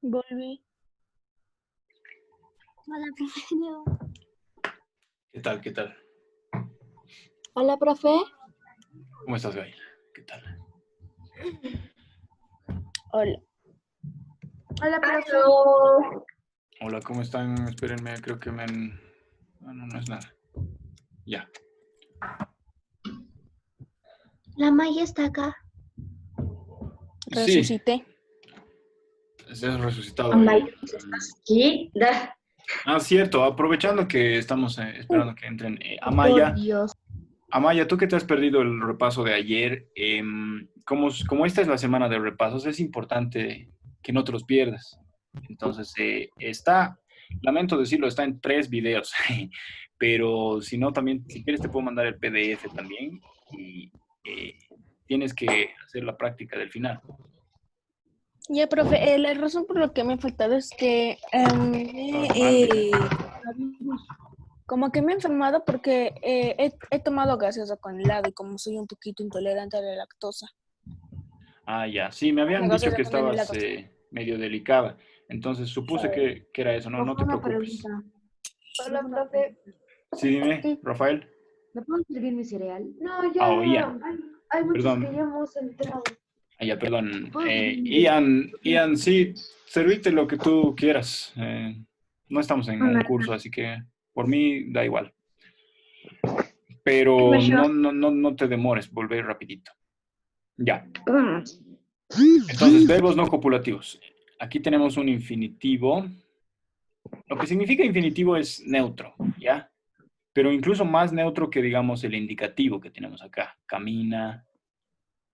Volví. Hola, profe. ¿Qué tal? ¿Qué tal? Hola, profe. ¿Cómo estás, Gail? ¿Qué tal? Hola. Hola, profe. Aló. Hola, ¿cómo están? Espérenme, creo que me han... No, no es nada. Ya. La Maya está acá. Sí, Resucité. se has resucitado Amaya, ahí. ¿estás aquí? Cierto, aprovechando que estamos esperando que entren. Por Amaya, Dios. Amaya, tú que te has perdido el repaso de ayer, como esta es la semana de repasos, es importante que no te los pierdas. Entonces, lamento decirlo, está en 3 videos, pero si no, también, si quieres, te puedo mandar el PDF también y eh, tienes que hacer la práctica del final. Ya, profe, la razón por la que me ha faltado es que ¿Estabas mal, dime? como que me he enfermado porque he tomado gaseosa con helado y como soy un poquito intolerante a la lactosa. Ya, sí, me La habían dicho gaseosa que con el estabas helado. medio delicada, entonces supuse que era eso, no, no Profe, te una preocupes. pregunta. Hola, profe. Sí, dime, Mm. Rafael. ¿Me pueden servir mi cereal? No, O ya Ian, hay muchos que ya perdón. hemos entrado. Perdón. ¿Puedo servir mi Ian, sí, servíte lo que tú quieras. No estamos en un Una curso, así que por mí da igual. Pero no te demores, volver rapidito. Ya. Entonces, verbos no copulativos. Aquí tenemos un infinitivo. Lo que significa infinitivo es neutro, ¿ya? Pero incluso más neutro que, digamos, el indicativo que tenemos acá. Camina.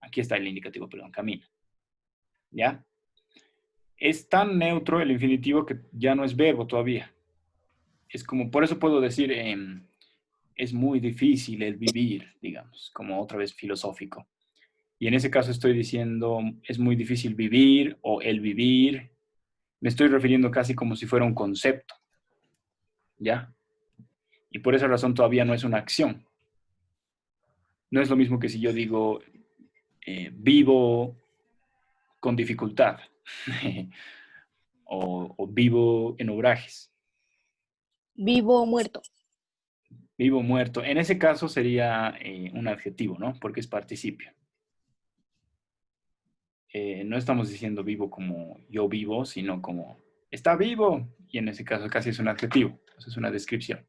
Aquí está el indicativo, perdón, camina. ¿Ya? Es tan neutro el infinitivo que ya no es verbo todavía. Es como, por eso puedo decir, es muy difícil el vivir, digamos, como otra vez filosófico. Y en ese caso estoy diciendo, es muy difícil vivir o el vivir. Me estoy refiriendo casi como si fuera un concepto, ¿ya? Y por esa razón todavía no es una acción. No es lo mismo que si yo digo, vivo con dificultad o vivo en obrajes, Vivo o muerto. vivo muerto. En ese caso sería un adjetivo, ¿no? Porque es participio. No estamos diciendo vivo como yo vivo, sino como está vivo. Y en ese caso casi es un adjetivo, es una descripción.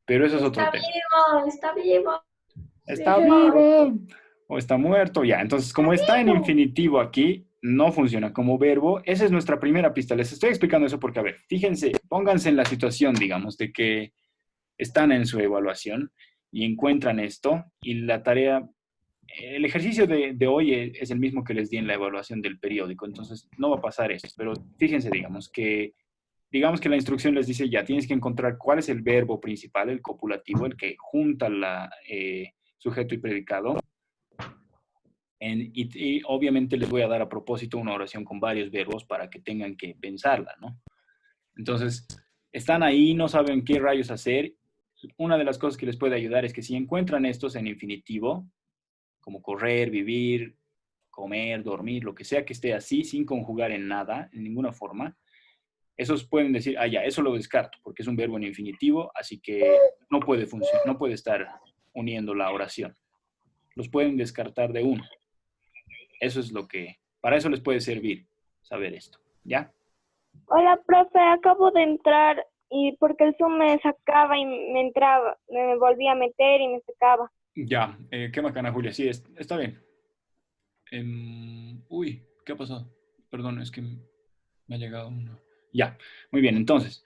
Pero eso es otro Está tema. vivo, está vivo. Está Sí, vivo o está muerto, ya. Entonces, como está en vivo. infinitivo aquí, no funciona como verbo. Esa es nuestra primera pista. Les estoy explicando eso porque, a ver, fíjense, pónganse en la situación, digamos, de que están en su evaluación y encuentran esto y la tarea, el ejercicio de hoy es el mismo que les di en la evaluación del periódico, entonces no va a pasar esto, pero fíjense, digamos que la instrucción les dice ya, tienes que encontrar cuál es el verbo principal, el copulativo, el que junta la sujeto y predicado, y obviamente les voy a dar a propósito una oración con varios verbos para que tengan que pensarla, ¿no? Entonces, están ahí, no saben qué rayos hacer. Una de las cosas que les puede ayudar es que si encuentran estos en infinitivo, como correr, vivir, comer, dormir, lo que sea que esté así, sin conjugar en nada, en ninguna forma, esos pueden decir, ya, eso lo descarto, porque es un verbo en infinitivo, así que no puede funcionar, no puede estar uniendo la oración. Los pueden descartar de uno. Eso es para eso les puede servir saber esto, ¿ya? Hola, profe, acabo de entrar y porque el Zoom me sacaba y me entraba, me volvía a meter y me sacaba. Ya, qué bacana, Julia, sí, está bien. Uy, ¿qué ha pasado? Perdón, es que me ha llegado uno. Ya, muy bien, entonces,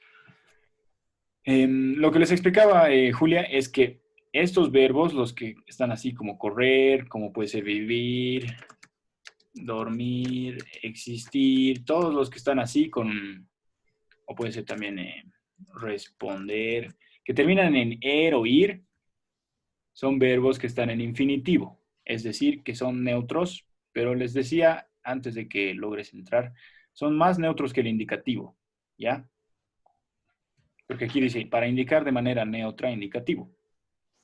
lo que les explicaba Julia es que estos verbos, los que están así como correr, como puede ser vivir, dormir, existir, todos los que están así o puede ser también responder, que terminan en er o ir, son verbos que están en infinitivo, es decir, que son neutros, pero les decía antes de que logres entrar, son más neutros que el indicativo, ¿ya? Porque aquí dice, para indicar de manera neutra, indicativo.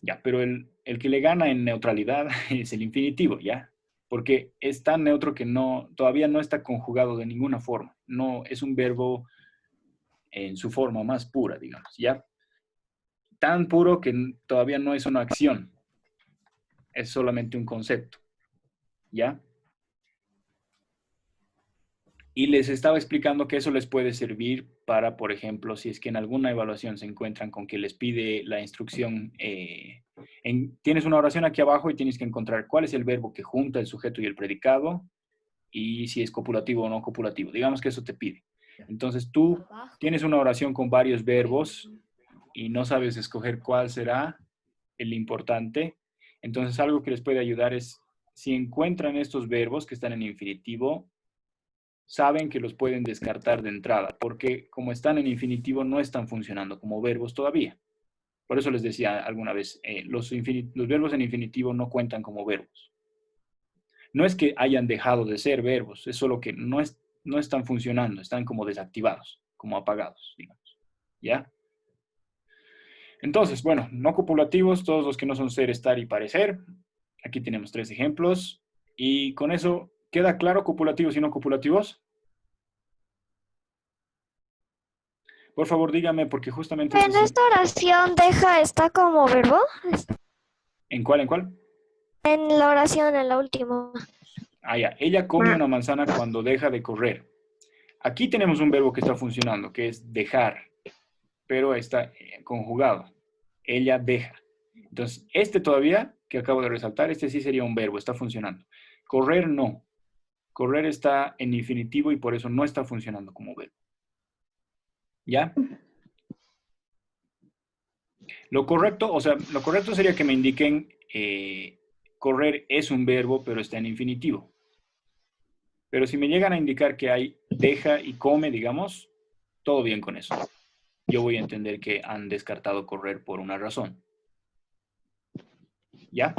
Ya, pero el que le gana en neutralidad es el infinitivo, ¿ya? porque es tan neutro que todavía no está conjugado de ninguna forma. No, es un verbo en su forma más pura, digamos, ¿ya? Tan puro que todavía no es una acción, es solamente un concepto, ¿ya? Y les estaba explicando que eso les puede servir para, por ejemplo, si es que en alguna evaluación se encuentran con que les pide la instrucción, tienes una oración aquí abajo y tienes que encontrar cuál es el verbo que junta el sujeto y el predicado y si es copulativo o no copulativo. Digamos que eso te pide. Entonces tú tienes una oración con varios verbos y no sabes escoger cuál será el importante. Entonces algo que les puede ayudar es, si encuentran estos verbos que están en infinitivo, saben que los pueden descartar de entrada, porque como están en infinitivo no están funcionando como verbos todavía. Por eso les decía alguna vez, los verbos en infinitivo no cuentan como verbos. No es que hayan dejado de ser verbos, es solo que no están funcionando, están como desactivados, como apagados, digamos. ¿Ya? Entonces, bueno, no copulativos, todos los que no son ser, estar y parecer. Aquí tenemos 3 ejemplos. Y con eso, ¿queda claro copulativos y no copulativos? Por favor, dígame, porque justamente... En esta oración deja está como verbo. ¿En cuál, en cuál? En la oración, en la última. Ah, ya. Ella come una manzana cuando deja de correr. Aquí tenemos un verbo que está funcionando, que es dejar, pero está conjugado. Ella deja. Entonces, este todavía, que acabo de resaltar, este sí sería un verbo, está funcionando. Correr, no. Correr está en infinitivo y por eso no está funcionando como verbo. ¿Ya? Lo correcto, lo correcto sería que me indiquen correr es un verbo, pero está en infinitivo. Pero si me llegan a indicar que hay deja y come, digamos, todo bien con eso. Yo voy a entender que han descartado correr por una razón. ¿Ya?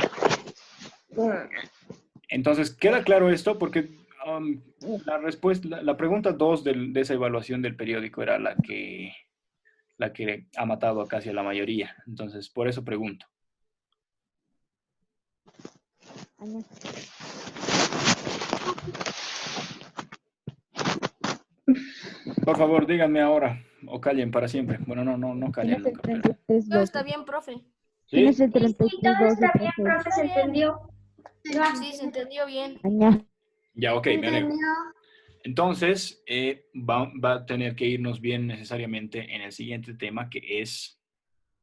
Entonces, ¿queda claro esto? Porque la pregunta 2 de esa evaluación del periódico era la que ha matado a casi a la mayoría. Entonces, por eso pregunto. Por favor, díganme ahora o callen para siempre. Bueno, no callen nunca. Pero... Todo está bien, profe. ¿Sí? Tienes el Sí, 33, todo está bien, 12, profe, se entendió. Sí, se entendió bien. Ya, ok, me alegro. Entonces, va a tener que irnos bien necesariamente en el siguiente tema, que es,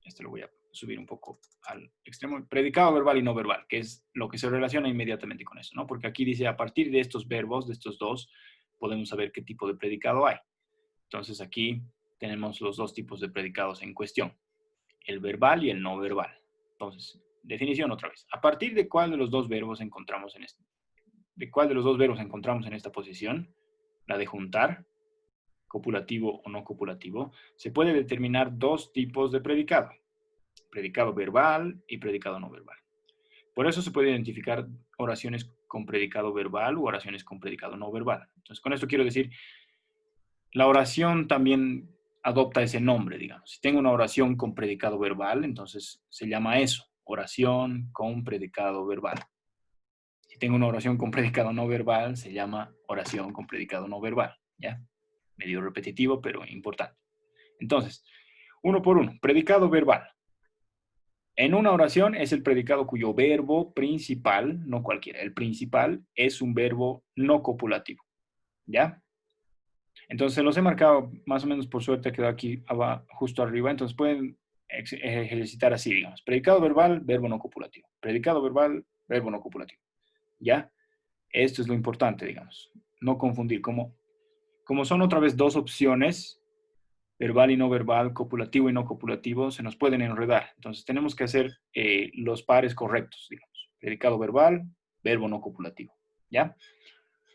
este lo voy a subir un poco al extremo, predicado verbal y no verbal, que es lo que se relaciona inmediatamente con eso, ¿no? Porque aquí dice, a partir de estos verbos, de estos dos, podemos saber qué tipo de predicado hay. Entonces aquí tenemos los dos tipos de predicados en cuestión, el verbal y el no verbal. Entonces, definición otra vez. ¿A partir de cuál de los dos verbos encontramos en esta posición? La de juntar, copulativo o no copulativo, se puede determinar dos tipos de predicado. Predicado verbal y predicado no verbal. Por eso se puede identificar oraciones con predicado verbal u oraciones con predicado no verbal. Entonces, con esto quiero decir, la oración también adopta ese nombre, digamos. Si tengo una oración con predicado verbal, entonces se llama eso, oración con predicado verbal. Si tengo una oración con predicado no verbal, se llama oración con predicado no verbal, ¿ya? Medio repetitivo, pero importante. Entonces, uno por uno, predicado verbal. En una oración es el predicado cuyo verbo principal, no cualquiera, el principal es un verbo no copulativo, ¿ya? Entonces los he marcado, más o menos por suerte quedó aquí abajo, justo arriba, entonces pueden ejercitar así, digamos. Predicado verbal, verbo no copulativo. Predicado verbal, verbo no copulativo, ¿ya? Esto es lo importante, digamos. No confundir, como son otra vez dos opciones, verbal y no verbal, copulativo y no copulativo, se nos pueden enredar. Entonces tenemos que hacer los pares correctos, digamos. Predicado verbal, verbo no copulativo, ¿ya?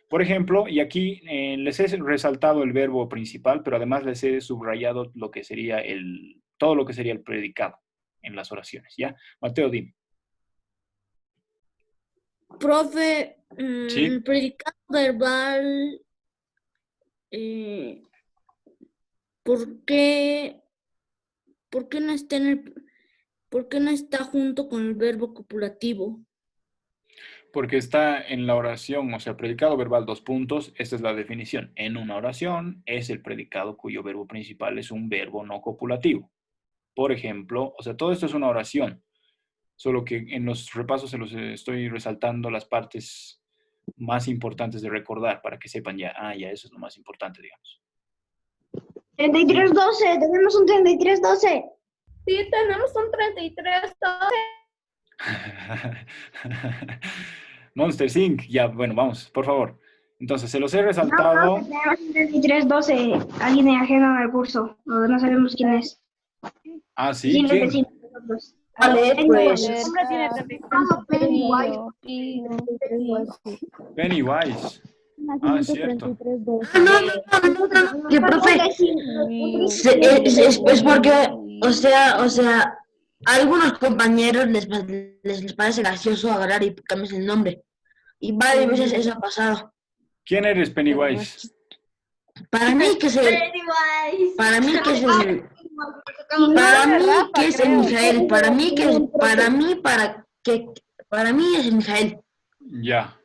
Por ejemplo, y aquí les he resaltado el verbo principal, pero además les he subrayado lo que sería todo lo que sería el predicado en las oraciones, ¿ya? Mateo, dime. Profe, ¿Sí? el predicado verbal, ¿por qué no por qué no está junto con el verbo copulativo? Porque está en la oración, o sea, predicado verbal, dos puntos, esta es la definición. En una oración es el predicado cuyo verbo principal es un verbo no copulativo. Por ejemplo, o sea, todo esto es una oración, solo que en los repasos se los estoy resaltando las partes más importantes de recordar para que sepan ya, ya eso es lo más importante, digamos. 3312, tenemos un 3312. Sí, tenemos un 33. Monster Sync, ya, bueno, vamos, por favor. Entonces, se los he resaltado. Tenemos un 3312, alguien ajeno al curso, no sabemos quién es. Ah, sí, Sí, les ¿quién? decimos nosotros. Vale, pues. Pennywise. Ah, es cierto. Que profe, es porque, o sea, a algunos compañeros les parece gracioso agarrar y cambiarse el nombre. Y varias veces eso ha pasado. ¿Quién eres, Pennywise? Para mí que es el, Pennywise. para mí que es el, para mí que es el Mijael, para mí es el Mijael. Ya.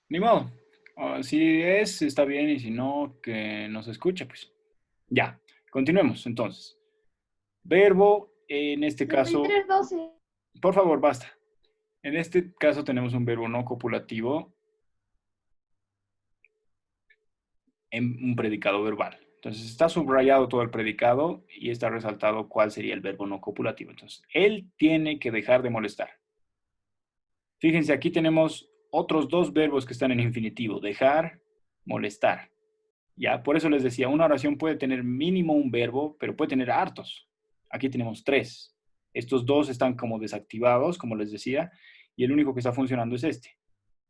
Ni modo. Si es, está bien, y si no, que nos escuche, pues. Ya. Continuemos, entonces. Verbo, en este caso... 3312. Por favor, basta. En este caso tenemos un verbo no copulativo en un predicado verbal. Entonces está subrayado todo el predicado y está resaltado cuál sería el verbo no copulativo. Entonces, él tiene que dejar de molestar. Fíjense, aquí tenemos otros dos verbos que están en infinitivo. Dejar, molestar. ¿Ya? Por eso les decía, una oración puede tener mínimo un verbo, pero puede tener hartos. Aquí tenemos 3. Estos 2 están como desactivados, como les decía, y el único que está funcionando es este.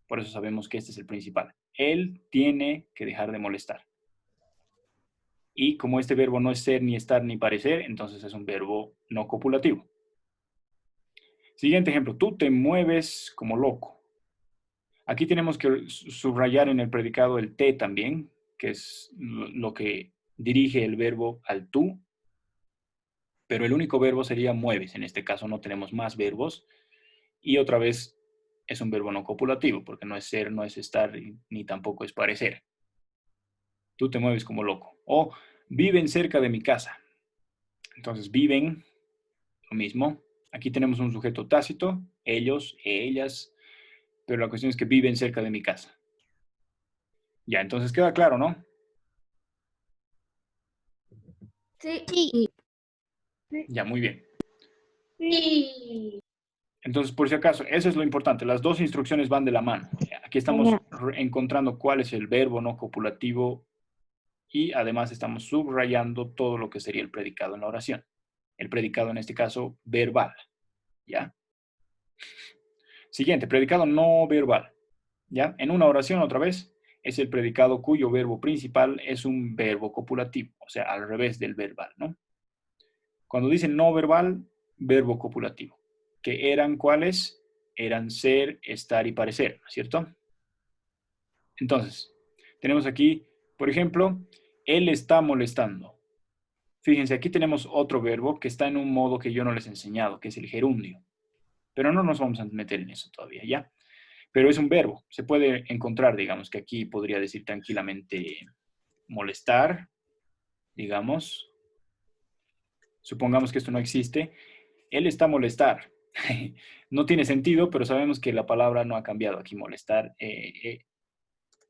Por eso sabemos que este es el principal. Él tiene que dejar de molestar. Y como este verbo no es ser, ni estar, ni parecer, entonces es un verbo no copulativo. Siguiente ejemplo. Tú te mueves como loco. Aquí tenemos que subrayar en el predicado el te también, que es lo que dirige el verbo al tú. Pero el único verbo sería mueves. En este caso no tenemos más verbos. Y otra vez es un verbo no copulativo, porque no es ser, no es estar, ni tampoco es parecer. Tú te mueves como loco. O viven cerca de mi casa. Entonces, viven, lo mismo. Aquí tenemos un sujeto tácito, ellos, ellas, pero la cuestión es que viven cerca de mi casa. Ya, entonces queda claro, ¿no? Sí. Ya, muy bien. Sí. Entonces, por si acaso, eso es lo importante. Las dos instrucciones van de la mano. Aquí estamos encontrando cuál es el verbo no copulativo y además estamos subrayando todo lo que sería el predicado en la oración. El predicado en este caso, verbal. ¿Ya? Siguiente, predicado no verbal. ¿Ya? En una oración, otra vez, es el predicado cuyo verbo principal es un verbo copulativo, o sea, al revés del verbal, ¿no? Cuando dicen no verbal, verbo copulativo. ¿Que eran cuáles? Eran ser, estar y parecer, ¿no es cierto? Entonces, tenemos aquí, por ejemplo, él está molestando. Fíjense, aquí tenemos otro verbo que está en un modo que yo no les he enseñado, que es el gerundio. Pero no nos vamos a meter en eso todavía, ¿ya? Pero es un verbo. Se puede encontrar, digamos, que aquí podría decir tranquilamente molestar, digamos. Supongamos que esto no existe. Él está molestar. No tiene sentido, pero sabemos que la palabra no ha cambiado aquí, molestar.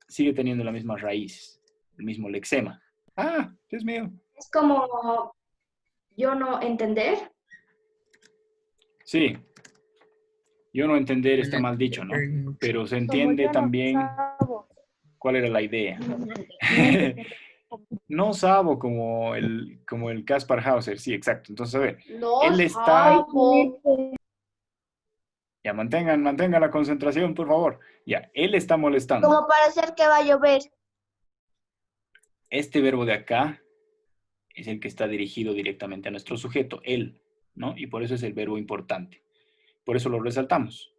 Sigue teniendo la misma raíz, el mismo lexema. ¡Ah! Dios mío. Es como yo no entender. Sí. Yo no entender está mal dicho, ¿no? Pero se entiende también cuál era la idea. No sabo como el Kaspar Hauser, sí, exacto. Entonces, a ver, No. él está... Sapo. Ya, mantengan la concentración, por favor. Ya, él está molestando. Como parecer que va a llover. Este verbo de acá es el que está dirigido directamente a nuestro sujeto, él, ¿no? Y por eso es el verbo importante. Por eso lo resaltamos.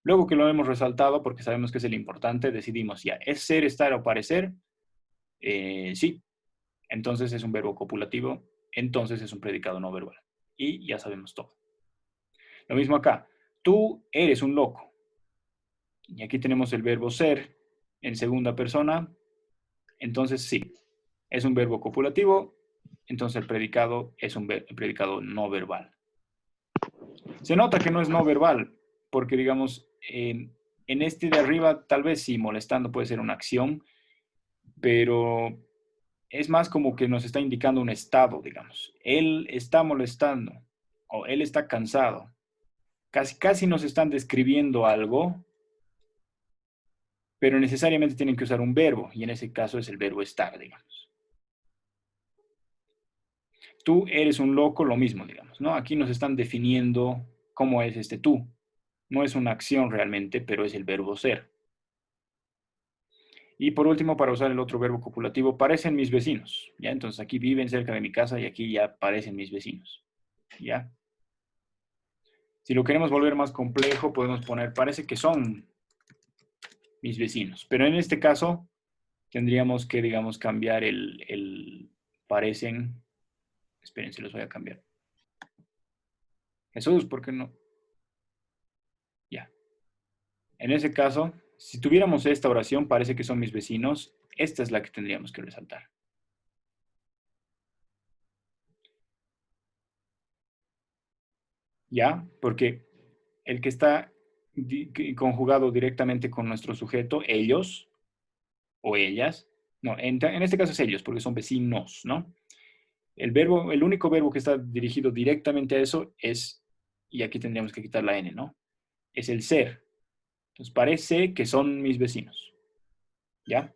Luego que lo hemos resaltado, porque sabemos que es el importante, decidimos ya, ¿es ser, estar o parecer? Sí. Entonces es un verbo copulativo, entonces es un predicado no verbal. Y ya sabemos todo. Lo mismo acá. tú eres un loco. Y aquí tenemos el verbo ser en segunda persona. Entonces sí, es un verbo copulativo. Entonces el predicado es un predicado no verbal. Se nota que no es no verbal, porque digamos, en este de arriba tal vez sí, molestando puede ser una acción, pero es más como que nos está indicando un estado, digamos. Él está molestando o él está cansado. Casi nos están describiendo algo, pero necesariamente tienen que usar un verbo, y en ese caso es el verbo estar, digamos. Tú eres un loco, lo mismo, digamos, ¿no? Aquí nos están definiendo cómo es este tú. No es una acción realmente, pero es el verbo ser. Y por último, para usar el otro verbo copulativo, parecen mis vecinos, ¿ya? Entonces aquí viven cerca de mi casa y aquí ya parecen mis vecinos, ¿ya? Si lo queremos volver más complejo, podemos poner, parece que son mis vecinos. Pero en este caso, tendríamos que, digamos, cambiar el parecen. Esperen, se los voy a cambiar. Jesús, ¿por qué no? Ya. En ese caso, si tuviéramos esta oración, parece que son mis vecinos, esta es la que tendríamos que resaltar. ¿Ya? Porque el que está conjugado directamente con nuestro sujeto, ellos o ellas, no, en este caso es ellos, porque son vecinos, ¿no? El único verbo que está dirigido directamente a eso es, y aquí tendríamos que quitar la N, ¿no? Es el ser. Entonces parece que son mis vecinos, ¿ya?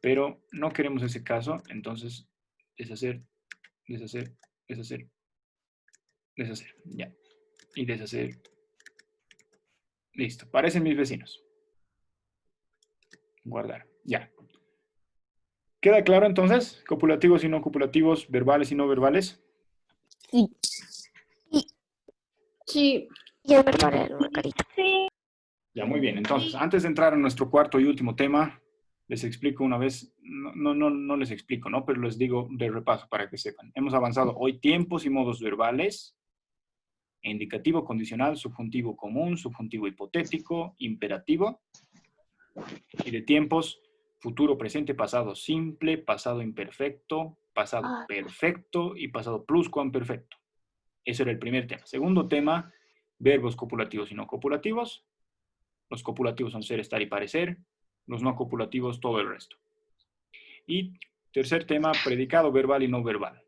Pero no queremos ese caso, entonces deshacer, deshacer, deshacer, deshacer, ya. Y deshacer. Listo, parecen mis vecinos. Guardar, ya. ¿Queda claro entonces? Copulativos y no copulativos, verbales y no verbales. Sí. Sí. Y el verbal era una carita. Sí. Ya, muy bien. Entonces, antes de entrar a nuestro cuarto y último tema, les explico una vez, no les explico, ¿no? Pero les digo de repaso para que sepan. Hemos avanzado hoy tiempos y modos verbales, indicativo, condicional, subjuntivo común, subjuntivo hipotético, imperativo, y de tiempos, futuro, presente, pasado simple, pasado imperfecto, pasado perfecto y pasado pluscuamperfecto. Eso era el primer tema. Segundo tema, verbos copulativos y no copulativos. Los copulativos son ser, estar y parecer. Los no copulativos, todo el resto. Y tercer tema, predicado verbal y no verbal.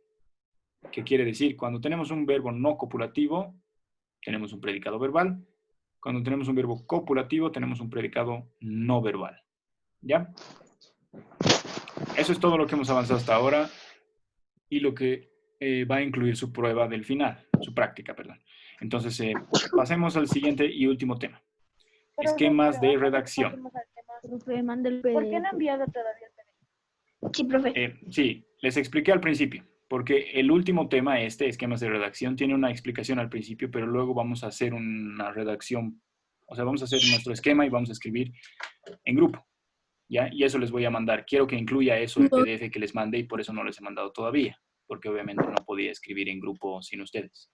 ¿Qué quiere decir? Cuando tenemos un verbo no copulativo, tenemos un predicado verbal. Cuando tenemos un verbo copulativo, tenemos un predicado no verbal. ¿Ya? Eso es todo lo que hemos avanzado hasta ahora y lo que va a incluir su prueba del final, su práctica, perdón. Entonces, pasemos al siguiente y último tema. Esquemas de redacción. ¿Por qué no he enviado todavía el PDF? Sí, profe. Sí, les expliqué al principio, porque el último tema, esquemas de redacción, tiene una explicación al principio, pero luego vamos a hacer una redacción, o sea, vamos a hacer nuestro esquema y vamos a escribir en grupo, ¿ya? Y eso les voy a mandar. Quiero que incluya eso el PDF que les mandé y por eso no les he mandado todavía, porque obviamente no podía escribir en grupo sin ustedes.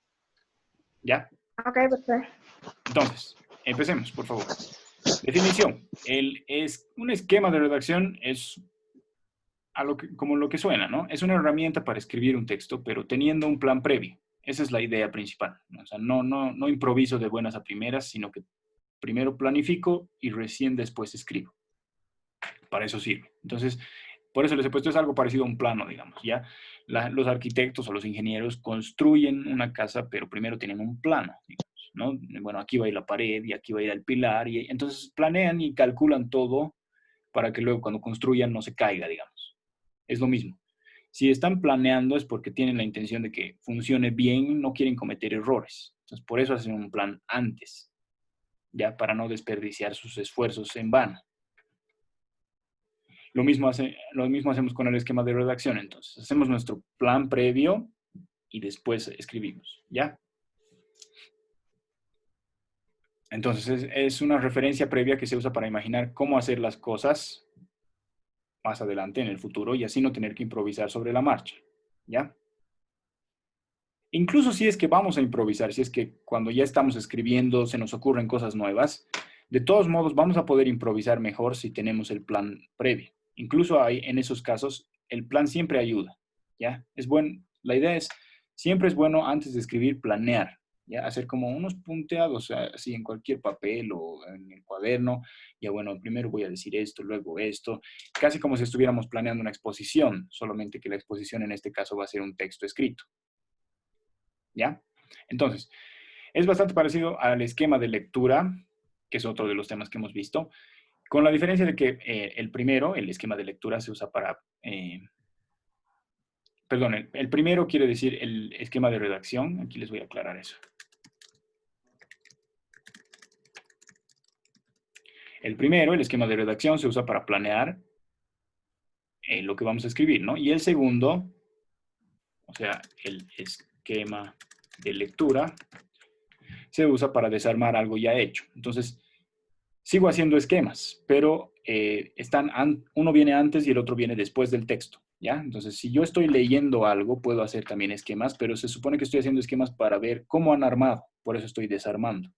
¿Ya? Ok, perfecto. Entonces, empecemos, por favor. Definición. Un esquema de redacción es como lo que suena, ¿no? Es una herramienta para escribir un texto, pero teniendo un plan previo. Esa es la idea principal, ¿no? O sea, no improviso de buenas a primeras, sino que primero planifico y recién después escribo. Para eso sirve. Entonces, por eso les he puesto, es algo parecido a un plano, digamos, ¿ya? Los arquitectos o los ingenieros construyen una casa, pero primero tienen un plano, digamos, ¿no? Bueno, aquí va a ir la pared y aquí va a ir el pilar, y entonces planean y calculan todo para que luego cuando construyan no se caiga, digamos. Es lo mismo. Si están planeando es porque tienen la intención de que funcione bien, no quieren cometer errores. Entonces, por eso hacen un plan antes, ya para no desperdiciar sus esfuerzos en vano. Lo mismo hacemos con el esquema de redacción, entonces. Hacemos nuestro plan previo y después escribimos, ¿ya? Entonces, es una referencia previa que se usa para imaginar cómo hacer las cosas más adelante en el futuro y así no tener que improvisar sobre la marcha, ¿ya? incluso si es que vamos a improvisar, si es que cuando ya estamos escribiendo se nos ocurren cosas nuevas, de todos modos vamos a poder improvisar mejor si tenemos el plan previo. Incluso hay, en esos casos, el plan siempre ayuda, ¿ya? Es bueno, la idea es, siempre es bueno antes de escribir planear, ¿ya? Hacer como unos punteados así en cualquier papel o en el cuaderno. Ya bueno, primero voy a decir esto, luego esto, casi como si estuviéramos planeando una exposición, solamente que la exposición en este caso va a ser un texto escrito, ¿ya? Entonces, es bastante parecido al esquema de lectura, que es otro de los temas que hemos visto, con la diferencia de que el primero, el esquema de lectura, se usa para... perdón, el primero quiere decir el esquema de redacción. Aquí les voy a aclarar eso. El primero, el esquema de redacción, se usa para planear lo que vamos a escribir, ¿no? Y el segundo, o sea, el esquema de lectura, se usa para desarmar algo ya hecho. Entonces, sigo haciendo esquemas, pero uno viene antes y el otro viene después del texto, ¿ya? Entonces, si yo estoy leyendo algo, puedo hacer también esquemas, pero se supone que estoy haciendo esquemas para ver cómo han armado, por eso estoy desarmando.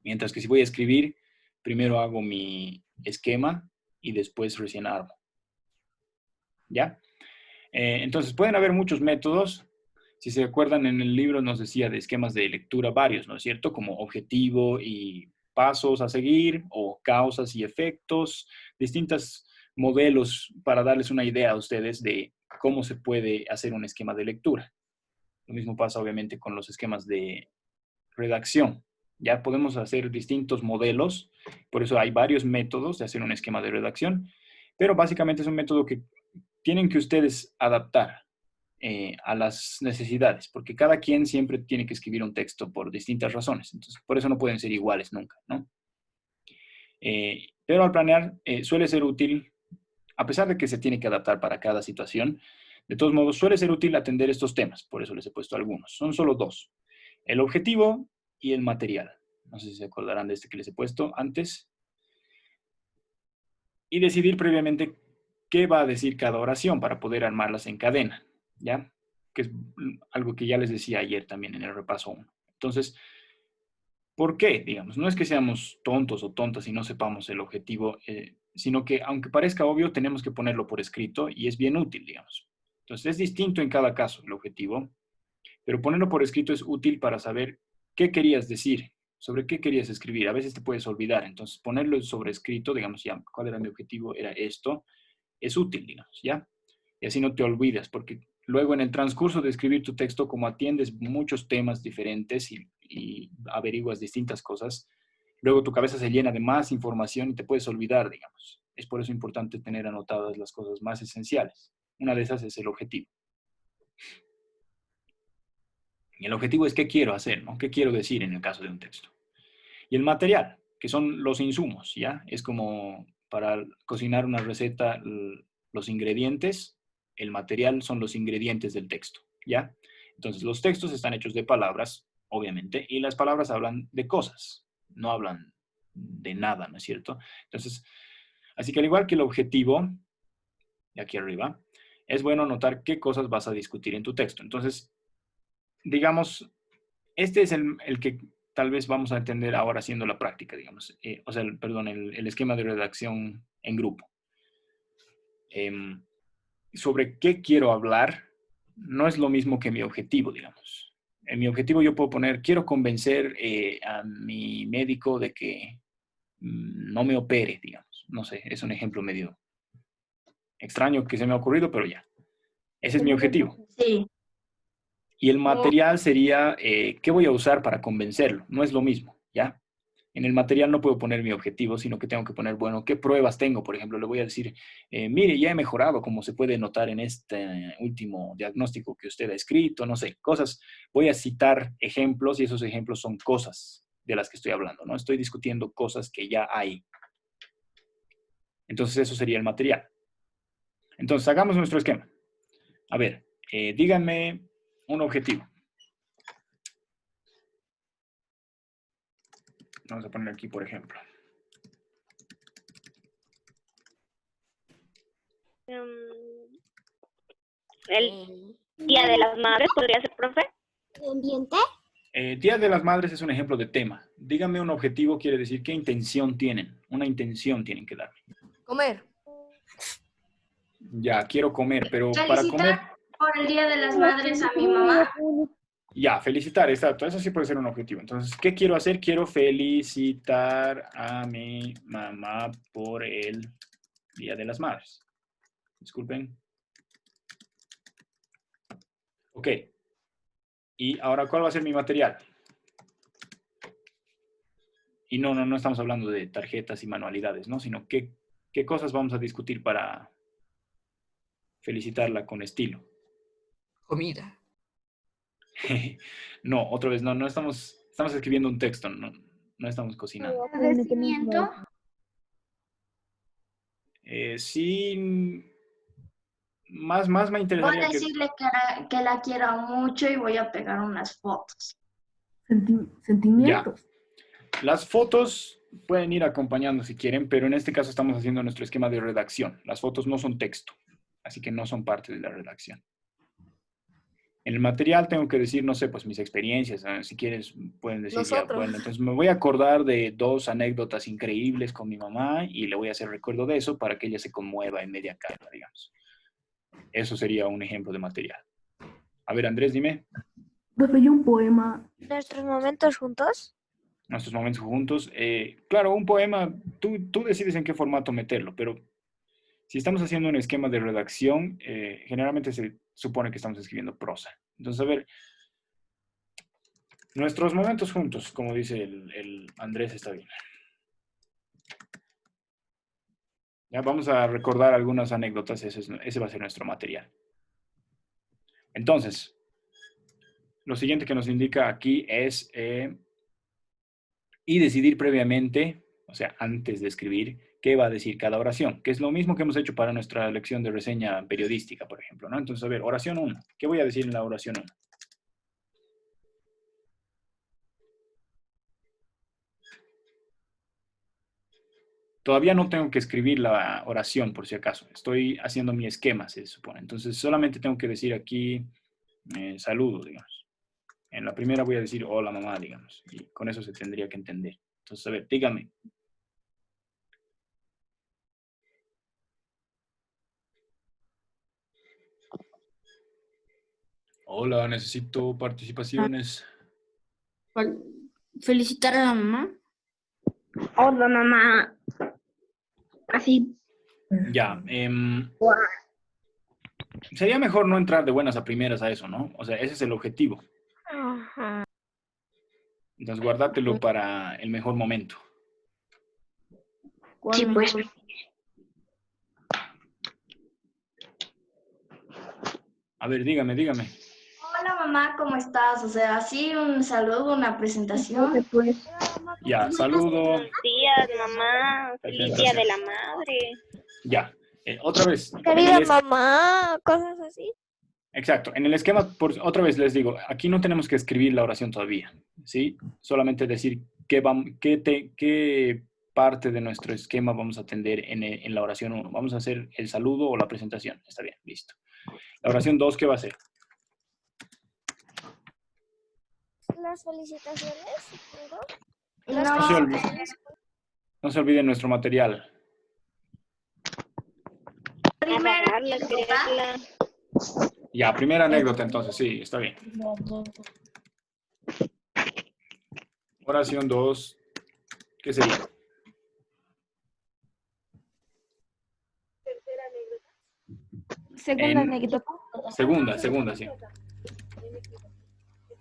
Mientras que si voy a escribir, primero hago mi esquema y después recién armo, ¿ya? Entonces, pueden haber muchos métodos. Si se acuerdan, en el libro nos decía de esquemas de lectura varios, ¿no es cierto? Como objetivo y pasos a seguir, o causas y efectos, distintos modelos para darles una idea a ustedes de cómo se puede hacer un esquema de lectura. Lo mismo pasa, obviamente, con los esquemas de redacción. Ya podemos hacer distintos modelos, por eso hay varios métodos de hacer un esquema de redacción, pero básicamente es un método que tienen que ustedes adaptar a las necesidades, porque cada quien siempre tiene que escribir un texto por distintas razones, entonces por eso no pueden ser iguales nunca, ¿no? Pero al planear suele ser útil, a pesar de que se tiene que adaptar para cada situación, de todos modos suele ser útil atender estos temas, por eso les he puesto algunos, son solo dos, el objetivo y el material. No sé si se acordarán de este que les he puesto antes. Y decidir previamente qué va a decir cada oración para poder armarlas en cadena, ¿ya? Que es algo que ya les decía ayer también en el repaso 1. Entonces, ¿por qué? Digamos, no es que seamos tontos o tontas y no sepamos el objetivo, sino que aunque parezca obvio, tenemos que ponerlo por escrito y es bien útil, digamos. Entonces, es distinto en cada caso el objetivo, pero ponerlo por escrito es útil para saber qué querías decir, sobre qué querías escribir. A veces te puedes olvidar, entonces ponerlo sobre escrito, digamos, ya, ¿cuál era mi objetivo? Era esto, es útil, digamos, ¿ya? Y así no te olvidas, porque luego en el transcurso de escribir tu texto, como atiendes muchos temas diferentes y averiguas distintas cosas, luego tu cabeza se llena de más información y te puedes olvidar, digamos. Es por eso importante tener anotadas las cosas más esenciales. Una de esas es el objetivo. Y el objetivo es qué quiero hacer, ¿no? ¿Qué quiero decir en el caso de un texto? Y el material, que son los insumos, ¿ya? Es como para cocinar una receta, los ingredientes, el material son los ingredientes del texto, ¿ya? Entonces, los textos están hechos de palabras, obviamente, y las palabras hablan de cosas, no hablan de nada, ¿no es cierto? Entonces, así que al igual que el objetivo, de aquí arriba, es bueno notar qué cosas vas a discutir en tu texto. Entonces, digamos, este es el que tal vez vamos a entender ahora haciendo la práctica, digamos. O sea, perdón, el esquema de redacción en grupo. Sobre qué quiero hablar no es lo mismo que mi objetivo, digamos. En mi objetivo yo puedo poner, quiero convencer a mi médico de que no me opere, digamos. No sé, es un ejemplo medio extraño que se me ha ocurrido, pero ya. Ese es mi objetivo. Sí. Y el material sería, ¿qué voy a usar para convencerlo? No es lo mismo, ¿ya? En el material no puedo poner mi objetivo, sino que tengo que poner, bueno, ¿qué pruebas tengo? Por ejemplo, le voy a decir, mire, ya he mejorado, como se puede notar en este último diagnóstico que usted ha escrito, no sé, cosas. Voy a citar ejemplos y esos ejemplos son cosas de las que estoy hablando, ¿no? Estoy discutiendo cosas que ya hay. Entonces, eso sería el material. Entonces, hagamos nuestro esquema. A ver, díganme un objetivo. Vamos a poner aquí, por ejemplo. El Día de las Madres, ¿podría ser, profe? ¿Ambiente? Día de las Madres es un ejemplo de tema. Díganme un objetivo, quiere decir qué intención tienen. Una intención tienen que darme. Comer. Ya, quiero comer, pero para comer... Felicitar por el Día de las Madres a mi mamá. Ya, felicitar, exacto. Eso sí puede ser un objetivo. Entonces, ¿qué quiero hacer? Quiero felicitar a mi mamá por el Día de las Madres. Disculpen. Ok. Y ahora, ¿cuál va a ser mi material? Y no estamos hablando de tarjetas y manualidades, ¿no? Sino qué cosas vamos a discutir para felicitarla con estilo. Comida. No, otra vez, no estamos escribiendo un texto, no estamos cocinando. Agradecimiento. Sí, más me Voy interesaría a decirle que la quiero mucho y voy a pegar unas fotos. Sentimientos. Las fotos pueden ir acompañando si quieren, pero en este caso estamos haciendo nuestro esquema de redacción. Las fotos no son texto, así que no son parte de la redacción. En el material tengo que decir, no sé, pues mis experiencias. Si quieres, pueden decir, ya, Nosotros. bueno, entonces me voy a acordar de 2 anécdotas increíbles con mi mamá y le voy a hacer recuerdo de eso para que ella se conmueva en media cara, digamos. Eso sería un ejemplo de material. A ver, Andrés, dime. Profe, ¿y un poema? ¿Nuestros momentos juntos? Nuestros momentos juntos. Claro, un poema, tú decides en qué formato meterlo, pero si estamos haciendo un esquema de redacción, generalmente se supone que estamos escribiendo prosa. Entonces, a ver, nuestros momentos juntos, como dice el Andrés, está bien. Ya vamos a recordar algunas anécdotas, ese va a ser nuestro material. Entonces, lo siguiente que nos indica aquí es y decidir previamente, o sea, antes de escribir, qué va a decir cada oración, que es lo mismo que hemos hecho para nuestra lección de reseña periodística, por ejemplo, ¿no? Entonces, a ver, oración 1. ¿Qué voy a decir en la oración 1? Todavía no tengo que escribir la oración, por si acaso. Estoy haciendo mi esquema, se supone. Entonces, solamente tengo que decir aquí saludo, digamos. En la primera voy a decir hola, mamá, digamos. Y con eso se tendría que entender. Entonces, a ver, dígame. Hola, necesito participaciones. Felicitar a la mamá. Hola, mamá. Así. Ya. Sería mejor no entrar de buenas a primeras a eso, ¿no? O sea, ese es el objetivo. Ajá. Entonces, guárdatelo para el mejor momento. Sí, pues. A ver, dígame. Hola mamá, ¿cómo estás? O sea, así un saludo, una presentación. Pues. Ya, saludo. Buenos días, mamá. Feliz Día de la Madre. Ya. Otra vez. Querida mamá, cosas así. Exacto. En el esquema, otra vez les digo, aquí no tenemos que escribir la oración todavía, ¿sí? Solamente decir qué parte de nuestro esquema vamos a atender en la oración 1. Vamos a hacer el saludo o la presentación. Está bien, listo. La oración 2, ¿qué va a ser? Las felicitaciones, supongo. No se olviden nuestro material. Primero, Ya, primera anécdota entonces, sí, está bien. Oración 2, ¿qué sería? Segunda anécdota. Segunda, sí.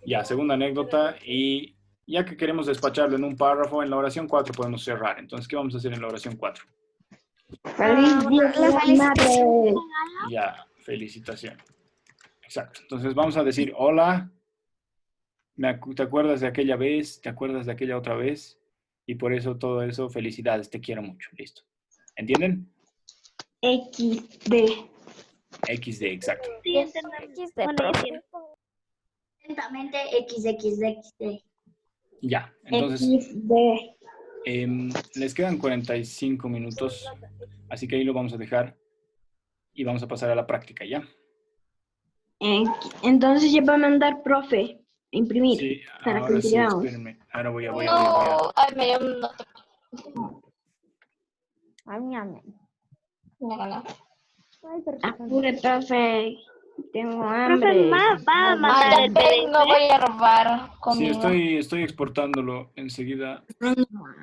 Ya, segunda anécdota. Y ya que queremos despacharlo en un párrafo, en la oración 4 podemos cerrar. Entonces, ¿qué vamos a hacer en la oración 4? Feliz Día de la Madre. Ya, felicitación. Exacto. Entonces, vamos a decir, hola, ¿te acuerdas de aquella vez? ¿Te acuerdas de aquella otra vez? Y por eso, todo eso, felicidades, te quiero mucho. Listo. ¿Entienden? XD. XD, exacto. Sí, entendemos. Bueno, yo sí. atentamente XXXD. Ya, entonces... XD. Les quedan 45 minutos, así que ahí lo vamos a dejar y vamos a pasar a la práctica, ¿ya? Entonces ya va a mandar profe a imprimir Sí, para que ahora sí, imprimamos. espérenme. Ahora voy a. No, ay, me dio una... No. Apure, profe. Tengo Profe, hambre. va a mandar el Ven, no PDF. voy a robar Sí, conmigo. estoy exportándolo enseguida.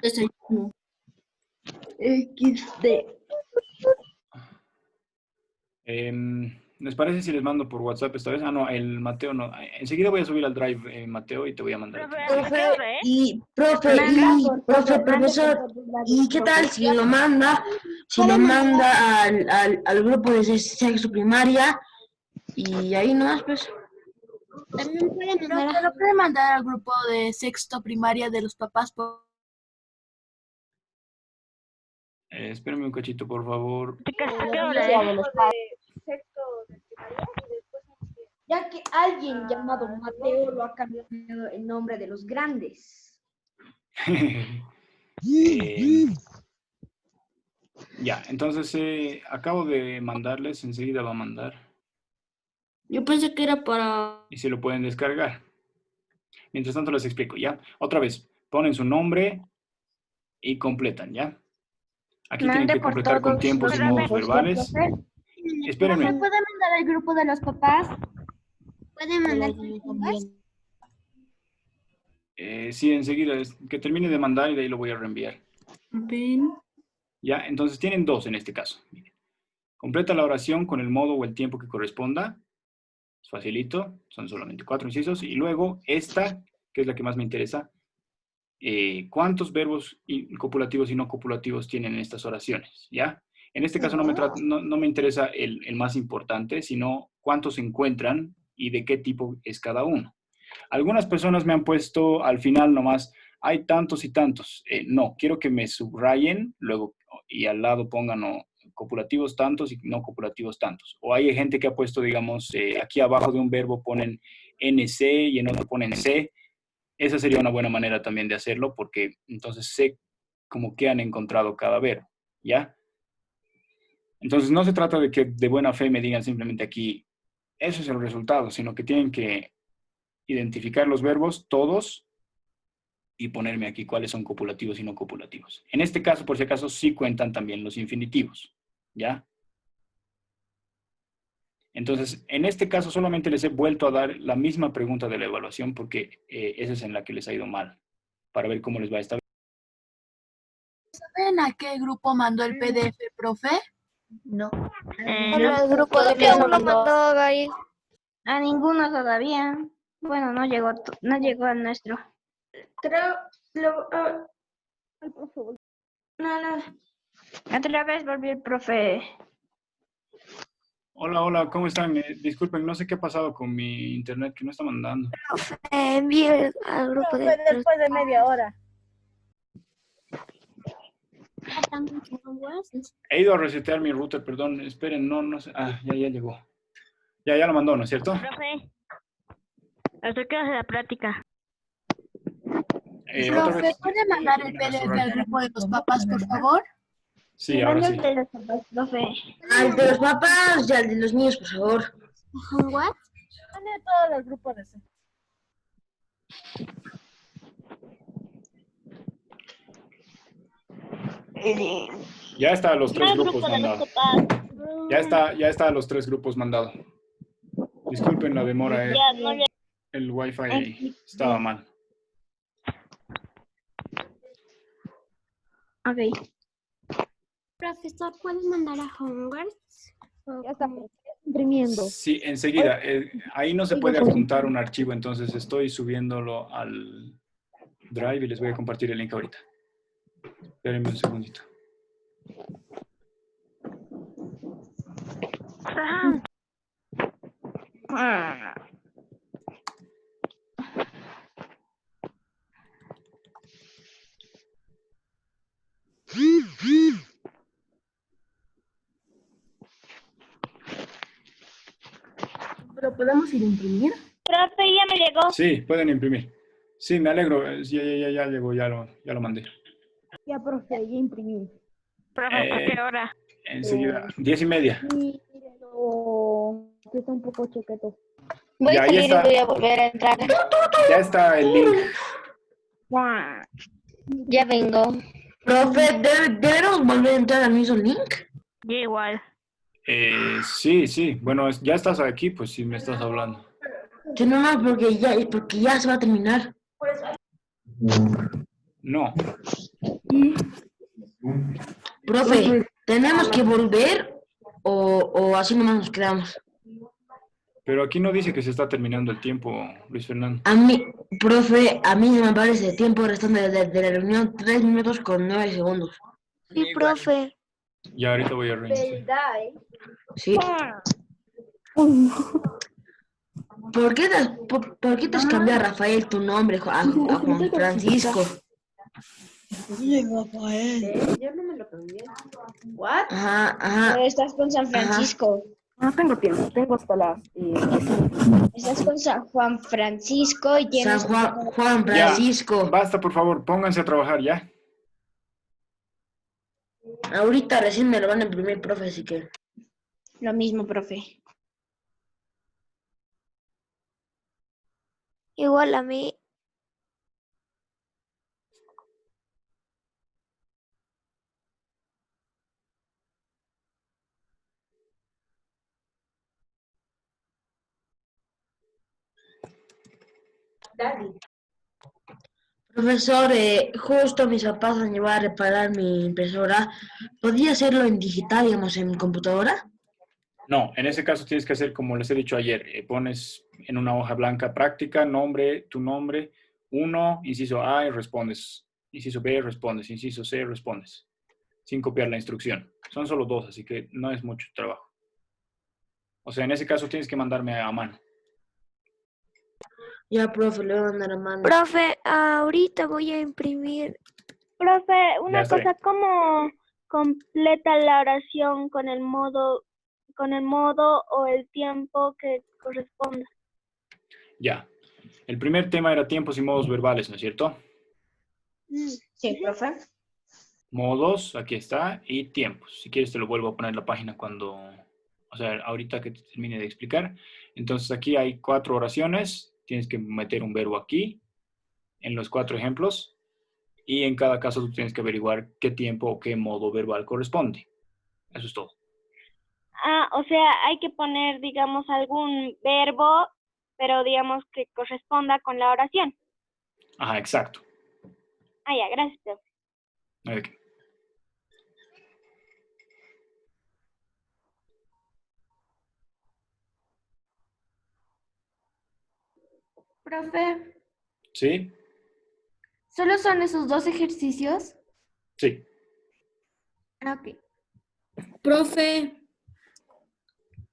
Desayuno. XD. ¿Les parece si les mando por WhatsApp esta vez? Ah, no, el Mateo no. Enseguida voy a subir al Drive, Mateo, y te voy a mandar. Profe, a ti. ¿a qué hora, Profesor, ¿y qué tal si lo manda? Si lo manda al grupo de sexto primaria y ahí nomás, pues. También lo puede mandar al grupo de sexto primaria de los papás. Espérenme un cachito, por favor. ¿A qué hora, Ya que alguien llamado Mateo lo ha cambiado el nombre de los grandes. Ya, entonces acabo de mandarles, enseguida va a mandar. Yo pensé que era para... Y se lo pueden descargar. Mientras tanto les explico, ¿ya? Otra vez, ponen su nombre y completan, ¿ya? Aquí tienen que completar con tiempos y modos verbales. Espérenme. ¿Me puede mandar al grupo de los papás? ¿Puede mandar? Sí, enseguida, que termine de mandar y de ahí lo voy a reenviar. Ya, entonces tienen dos en este caso. Miren. Completa la oración con el modo o el tiempo que corresponda. Es facilito, son solamente 4 incisos. Y luego esta, que es la que más me interesa. ¿Cuántos verbos copulativos y no copulativos tienen en estas oraciones? ¿Ya? En este caso no me interesa el más importante, sino cuántos se encuentran y de qué tipo es cada uno. Algunas personas me han puesto al final nomás, hay tantos y tantos. No, quiero que me subrayen luego y al lado pongan copulativos tantos y no copulativos tantos. O hay gente que ha puesto, digamos, aquí abajo de un verbo ponen NC y en otro ponen C. Esa sería una buena manera también de hacerlo porque entonces sé como que han encontrado cada verbo, ¿ya? Entonces no se trata de que de buena fe me digan simplemente aquí, eso es el resultado, sino que tienen que identificar los verbos todos y ponerme aquí cuáles son copulativos y no copulativos. En este caso, por si acaso, sí cuentan también los infinitivos, ¿ya? Entonces, en este caso solamente les he vuelto a dar la misma pregunta de la evaluación porque esa es en la que les ha ido mal, para ver cómo les va esta vez. ¿Saben a qué grupo mandó el PDF, profe? No. El grupo de que uno mandó, Gail. A ninguno todavía. Bueno, no llegó al nuestro. Creo, No. Otra vez volvió el profe. Hola, ¿cómo están? Disculpen, no sé qué ha pasado con mi internet, que no está mandando. Envíe al grupo de... Después de media hora. He ido a resetear mi router, perdón, esperen, no sé. Ah, ya llegó. Ya lo mandó, ¿no es cierto? Profe, ¿hasta qué hace la práctica? Profe, ¿puede mandar el PDF al grupo de los papás, por favor? Sí, ahora sí. Al de los papás y al de los niños, por favor. ¿What? Mande todos los grupos de ese. Ya está a los 3 grupos mandado. Ya está a los 3 grupos mandado. Disculpen la demora, el wifi estaba mal. Ok. Profesor, ¿puedes mandar a Hogwarts? Ya está imprimiendo. Sí, enseguida. Ahí no se puede adjuntar un archivo, entonces estoy subiéndolo al Drive y les voy a compartir el link ahorita. Espérenme un segundito. ¿Pero podemos ir a imprimir? Profe, ya me llegó. Sí, pueden imprimir. Sí, me alegro. Ya llegó, ya lo mandé. Ya, profe, ya imprimí. Profe, ¿a qué hora? Enseguida, 10:30. que está un poco choqueto. Voy Ya, a ahí salir y está. voy a volver a entrar. Ya está el link. Ya vengo. Profe, ¿debemos volver a entrar al mismo link? Yo igual. Sí. Bueno, ya estás aquí, pues sí me estás hablando. Sí, no, porque ya se va a terminar. No. Profe, ¿tenemos que volver o así nomás nos quedamos? Pero aquí no dice que se está terminando el tiempo, Luis Fernando. Profe, a mí me aparece tiempo restante de la reunión 3 minutos con 9 segundos. Sí, profe. Ya ahorita voy a reiniciar. ¿Verdad, Sí. ¿Por qué te has cambiado, Rafael, tu nombre a Juan Francisco? Yo no me lo cambié. ¿What? Ajá. Estás con San Francisco. No tengo tiempo, tengo hasta las... Estás con San Juan Francisco y tienes... Juan Francisco. Ya, basta, por favor, pónganse a trabajar ya. Ahorita recién me lo van a imprimir, profe, así que... Lo mismo, profe. Igual a mí. Profesor, justo mis papás han llevado a reparar mi impresora. ¿Podría hacerlo en digital, digamos, en mi computadora? No, en ese caso tienes que hacer como les he dicho ayer. Pones en una hoja blanca práctica, nombre, tu nombre, 1, inciso A y respondes. Inciso B, respondes. Inciso C, respondes. Sin copiar la instrucción. Son solo 2, así que no es mucho trabajo. O sea, en ese caso tienes que mandarme a mano. Ya, profe, le voy a mandar a mano. Profe, ahorita voy a imprimir. Profe, Ya una está cosa, ¿cómo completa la oración con el modo o el tiempo que corresponda? Ya. El primer tema era tiempos y modos verbales, ¿no es cierto? Sí, profe. Modos, aquí está, y tiempos. Si quieres te lo vuelvo a poner en la página cuando, o sea, ahorita que te termine de explicar. Entonces aquí hay 4 oraciones. Tienes que meter un verbo aquí, en los 4 ejemplos, y en cada caso tú tienes que averiguar qué tiempo o qué modo verbal corresponde. Eso es todo. O sea, hay que poner, digamos, algún verbo, pero digamos que corresponda con la oración. Ajá, exacto. Ya, gracias, profe. No hay de qué. Profe, ¿Sí? ¿solo son esos 2 ejercicios? Sí. Ok. Profe,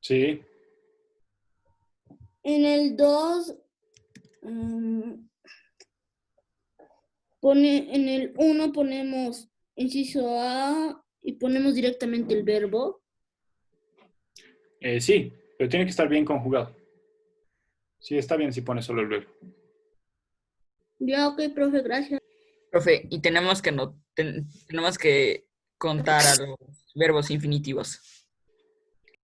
Sí. en el 2, en el 1 ponemos inciso A y ponemos directamente el verbo. Sí, pero tiene que estar bien conjugado. Sí, está bien si pones solo el verbo. Ya, ok, profe, gracias. Profe, y tenemos que contar a los verbos infinitivos.